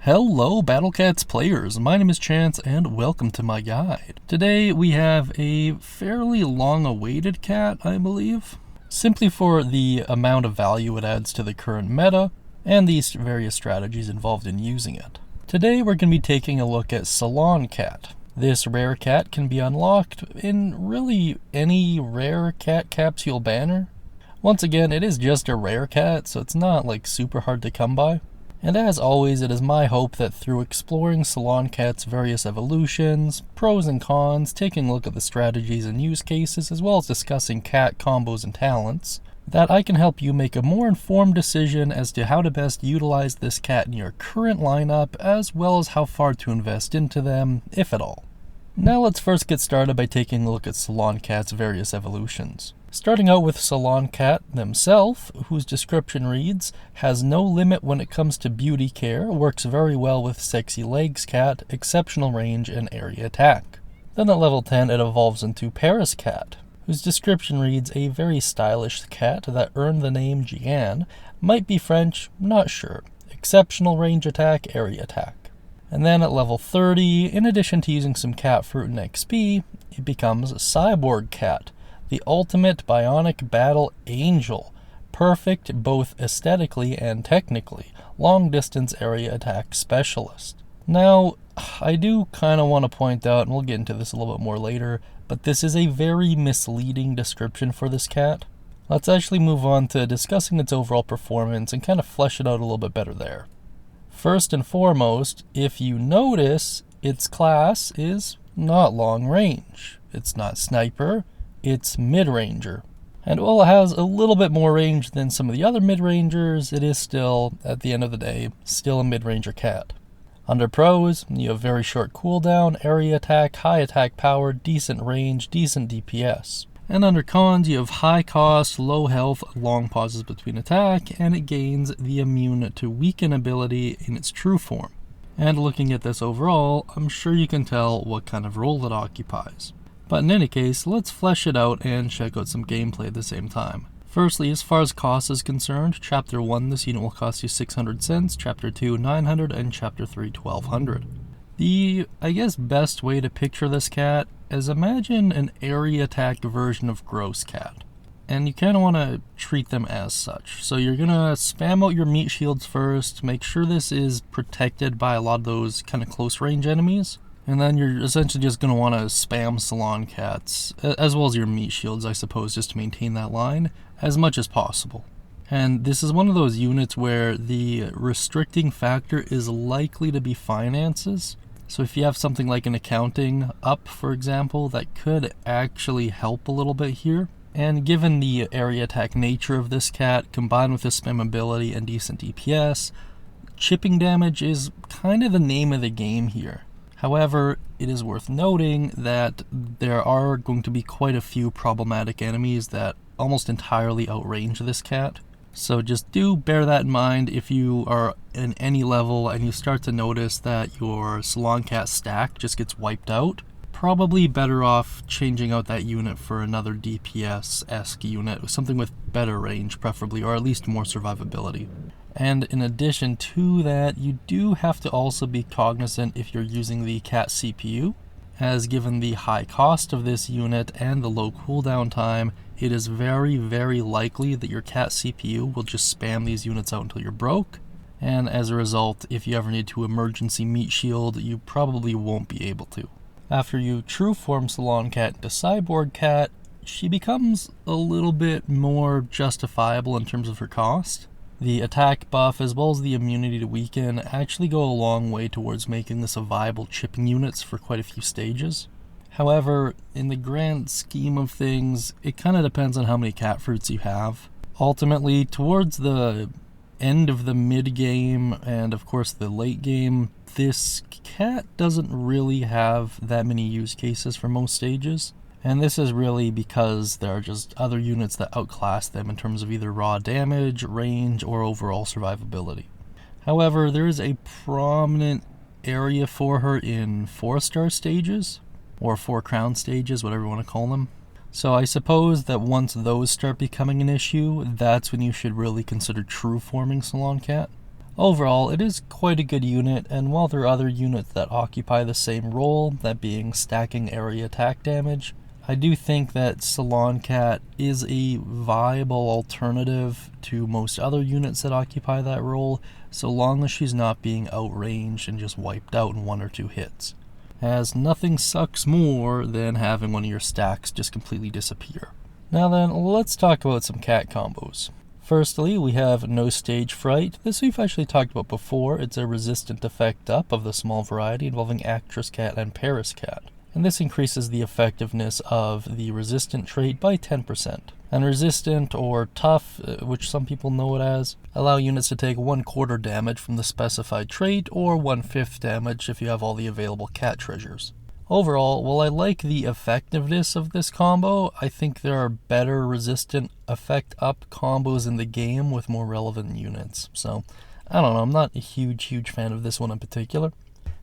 Hello Battle Cats players, my name is Chance and welcome to my guide. Today we have a fairly long-awaited cat, I believe, simply for the amount of value it adds to the current meta and the various strategies involved in using it. Today we're going to be taking a look at Salon Cat. This rare cat can be unlocked in really any rare cat capsule banner. Once again, it is just a rare cat, so it's not like super hard to come by. And as always, it is my hope that through exploring Salon Cat's various evolutions, pros and cons, taking a look at the strategies and use cases, as well as discussing cat combos and talents, that I can help you make a more informed decision as to how to best utilize this cat in your current lineup, as well as how far to invest into them, if at all. Now let's first get started by taking a look at Salon Cat's various evolutions. Starting out with Salon Cat themselves, whose description reads, has no limit when it comes to beauty care, works very well with sexy legs cat, exceptional range and area attack. Then at level 10 it evolves into Paris Cat, whose description reads, a very stylish cat that earned the name Gian, might be French, not sure, exceptional range attack, area attack. And then at level 30, in addition to using some Catfruit and XP, it becomes Cyborg Cat, the ultimate bionic battle angel, perfect both aesthetically and technically, long distance area attack specialist. Now, I do kind of want to point out, and we'll get into this a little bit more later, but this is a very misleading description for this cat. Let's actually move on to discussing its overall performance and kind of flesh it out a little bit better there. First and foremost, if you notice, its class is not long range. It's not sniper. It's mid-ranger. And while it has a little bit more range than some of the other mid-rangers, it is still, at the end of the day, still a mid-ranger cat. Under pros, you have very short cooldown, area attack, high attack power, decent range, decent DPS. And under cons, you have high cost, low health, long pauses between attack, and it gains the immune to weaken ability in its true form. And looking at this overall, I'm sure you can tell what kind of role it occupies. But in any case, let's flesh it out and check out some gameplay at the same time. Firstly, as far as cost is concerned, Chapter 1 this unit will cost you 600 cents, Chapter 2 900, and Chapter 3 1200. The, best way to picture this cat is imagine an area attack version of Gross Cat. And you kind of want to treat them as such. So you're going to spam out your meat shields first, make sure this is protected by a lot of those kind of close range enemies. And then you're essentially just going to want to spam Salon Cats, as well as your meat shields, I suppose, just to maintain that line, as much as possible. And this is one of those units where the restricting factor is likely to be finances. So if you have something like an accounting up, for example, that could actually help a little bit here. And given the area attack nature of this cat, combined with the spammability and decent DPS, chipping damage is kind of the name of the game here. However, it is worth noting that there are going to be quite a few problematic enemies that almost entirely outrange this cat. So just do bear that in mind if you are in any level and you start to notice that your Salon Cat stack just gets wiped out. Probably better off changing out that unit for another DPS-esque unit, something with better range preferably, or at least more survivability. And in addition to that, you do have to also be cognizant if you're using the cat CPU, as given the high cost of this unit and the low cooldown time, it is very, very likely that your cat CPU will just spam these units out until you're broke. And as a result, if you ever need to emergency meat shield, you probably won't be able to. After you true form Salon Cat into Cyborg Cat, she becomes a little bit more justifiable in terms of her cost. The attack buff as well as the immunity to weaken actually go a long way towards making this a viable chipping units for quite a few stages. However, in the grand scheme of things, it kind of depends on how many Catfruits you have. Ultimately, towards the end of the mid-game and of course the late game, this cat doesn't really have that many use cases for most stages. And this is really because there are just other units that outclass them in terms of either raw damage, range, or overall survivability. However, there is a prominent area for her in 4-star stages, or 4 crown stages, whatever you want to call them. So I suppose that once those start becoming an issue, that's when you should really consider true forming Salon Cat. Overall, it is quite a good unit, and while there are other units that occupy the same role, that being stacking area attack damage, I do think that Salon Cat is a viable alternative to most other units that occupy that role, so long as she's not being outranged and just wiped out in 1 or 2 hits. As nothing sucks more than having one of your stacks just completely disappear. Now then, let's talk about some cat combos. Firstly, we have No Stage Fright. This we've actually talked about before. It's a resistant effect up of the small variety involving Actress Cat and Paris Cat. And this increases the effectiveness of the resistant trait by 10%. And resistant or tough, which some people know it as, allow units to take 1/4 damage from the specified trait or 1/5 damage if you have all the available cat treasures. Overall, while I like the effectiveness of this combo, I think there are better resistant effect up combos in the game with more relevant units. So, I don't know, I'm not a huge fan of this one in particular.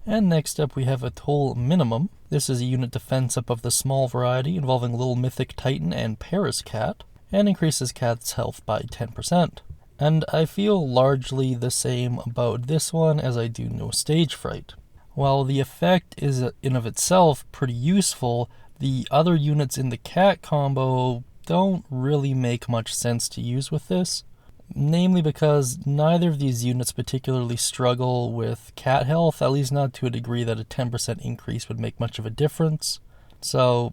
And next up we have Étoile Minimum. This is a unit defense up of the small variety involving Little Mythic Titan and Paris Cat, and increases Cat's health by 10%. And I feel largely the same about this one as I do No Stage Fright. While the effect is in of itself pretty useful, the other units in the cat combo don't really make much sense to use with this. Namely because neither of these units particularly struggle with cat health, at least not to a degree that a 10% increase would make much of a difference. So,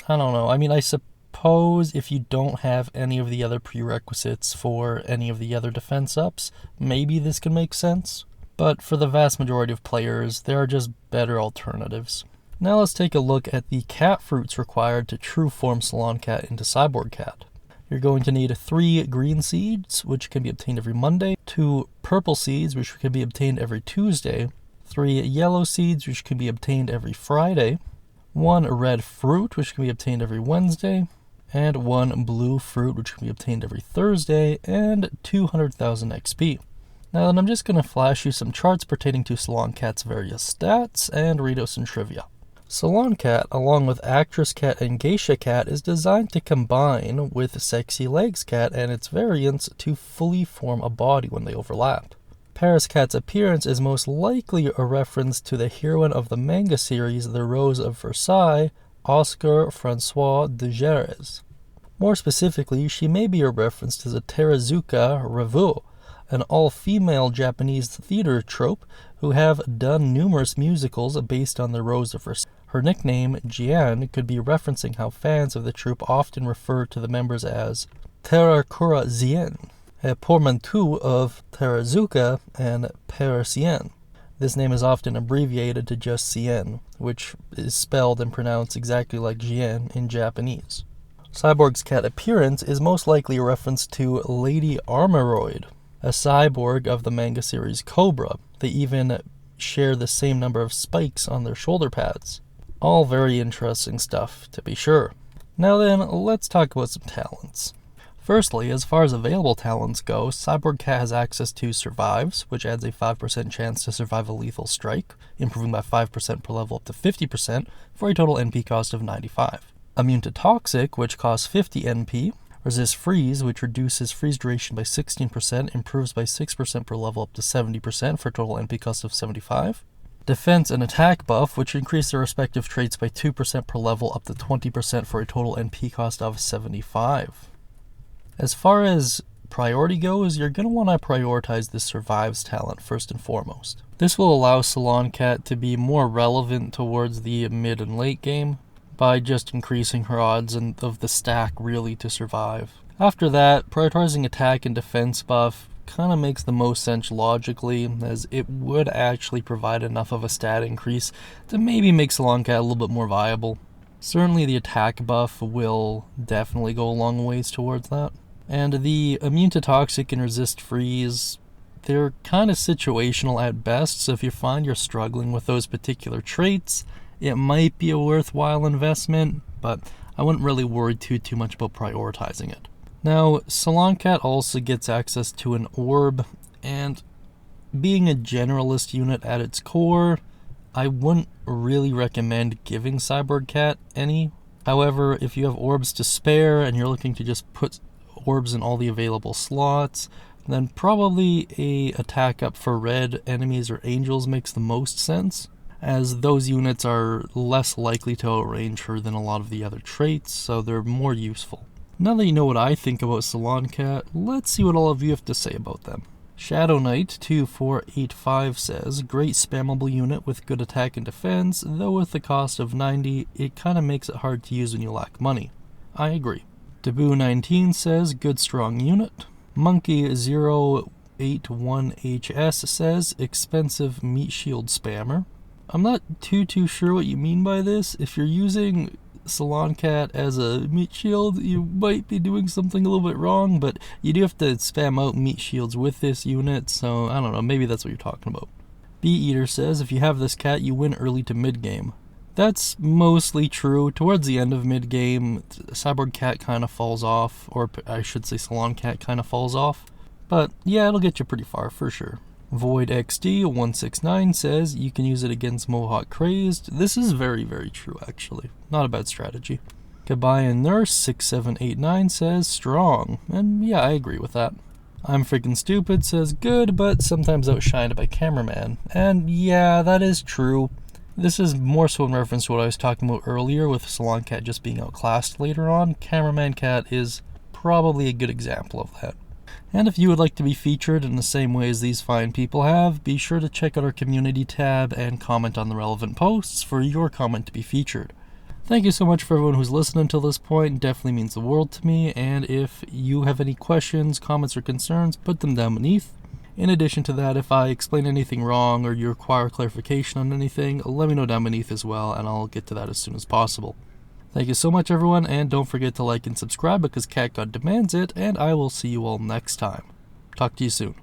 I don't know. I mean, I suppose if you don't have any of the other prerequisites for any of the other defense ups, maybe this can make sense. But for the vast majority of players, there are just better alternatives. Now let's take a look at the Catfruits required to true form Salon Cat into Cyborg Cat. You're going to need 3 green seeds, which can be obtained every Monday, 2 purple seeds, which can be obtained every Tuesday, 3 yellow seeds, which can be obtained every Friday, 1 red fruit, which can be obtained every Wednesday, and 1 blue fruit, which can be obtained every Thursday, and 200,000 XP. Now then, I'm just going to flash you some charts pertaining to Salon Cat's various stats and read out some trivia. Salon Cat, along with Actress Cat and Geisha Cat, is designed to combine with Sexy Legs Cat and its variants to fully form a body when they overlap. Paris Cat's appearance is most likely a reference to the heroine of the manga series The Rose of Versailles, Oscar Francois de Jerez. More specifically, she may be a reference to the Teruzuka Revue, an all-female Japanese theater troupe who have done numerous musicals based on The Rose of Versailles. Her nickname, Jian, could be referencing how fans of the troupe often refer to the members as Terakura Zien, a portmanteau of Teruzuka and Parisien. This name is often abbreviated to just Cien, which is spelled and pronounced exactly like Jian in Japanese. Cyborg's cat appearance is most likely a reference to Lady Armoroid, a cyborg of the manga series Cobra. They even share the same number of spikes on their shoulder pads. All very interesting stuff, to be sure. Now then, let's talk about some talents. Firstly, as far as available talents go, Cyborg Cat has access to Survives, which adds a 5% chance to survive a lethal strike, improving by 5% per level up to 50%, for a total NP cost of 95. Immune to Toxic, which costs 50 NP, Resist Freeze, which reduces freeze duration by 16%, improves by 6% per level up to 70% for a total NP cost of 75. Defense and Attack buff, which increase their respective traits by 2% per level up to 20% for a total NP cost of 75. As far as priority goes, you're going to want to prioritize the Survives talent first and foremost. This will allow Salon Cat to be more relevant towards the mid and late game, by just increasing her odds of the stack really to survive. After that, prioritizing attack and defense buff kind of makes the most sense logically, as it would actually provide enough of a stat increase to maybe make Salon Cat a little bit more viable. Certainly the attack buff will definitely go a long ways towards that. And the Immune to Toxic and Resist Freeze, they're kind of situational at best, so if you find you're struggling with those particular traits, it might be a worthwhile investment, but I wouldn't really worry too much about prioritizing it. Now, Salon Cat also gets access to an Orb, and being a generalist unit at its core, I wouldn't really recommend giving Cyborg Cat any. However, if you have Orbs to spare and you're looking to just put Orbs in all the available slots, then probably a attack up for red enemies or angels makes the most sense, as those units are less likely to outrange her than a lot of the other traits, so they're more useful. Now that you know what I think about Salon Cat, let's see what all of you have to say about them. Shadow Knight 2485 says, great spammable unit with good attack and defense, though with the cost of 90, it kinda makes it hard to use when you lack money. I agree. Taboo19 says, good strong unit. Monkey081HS says, expensive meat shield spammer. I'm not too sure what you mean by this. If you're using Salon Cat as a meat shield, you might be doing something a little bit wrong, but you do have to spam out meat shields with this unit, so I don't know, maybe that's what you're talking about. Bee-Eater says, if you have this cat, you win early to mid-game. That's mostly true. Towards the end of mid-game, Cyborg Cat kind of falls off, or I should say Salon Cat kind of falls off, but yeah, it'll get you pretty far for sure. Void XD169 says, you can use it against Mohawk Crazed. This is very true, actually. Not a bad strategy. Kabayan Nurse 6789 says, strong. And yeah, I agree with that. I'm Freaking Stupid says, good, but sometimes outshined by Cameraman. And yeah, that is true. This is more so in reference to what I was talking about earlier with Salon Cat just being outclassed later on. Cameraman Cat is probably a good example of that. And if you would like to be featured in the same way as these fine people have, be sure to check out our community tab and comment on the relevant posts for your comment to be featured. Thank you so much for everyone who's listened until this point. It definitely means the world to me, and if you have any questions, comments, or concerns, put them down beneath. In addition to that, if I explain anything wrong or you require clarification on anything, let me know down beneath as well, and I'll get to that as soon as possible. Thank you so much, everyone, and don't forget to like and subscribe because Cat God demands it, and I will see you all next time. Talk to you soon.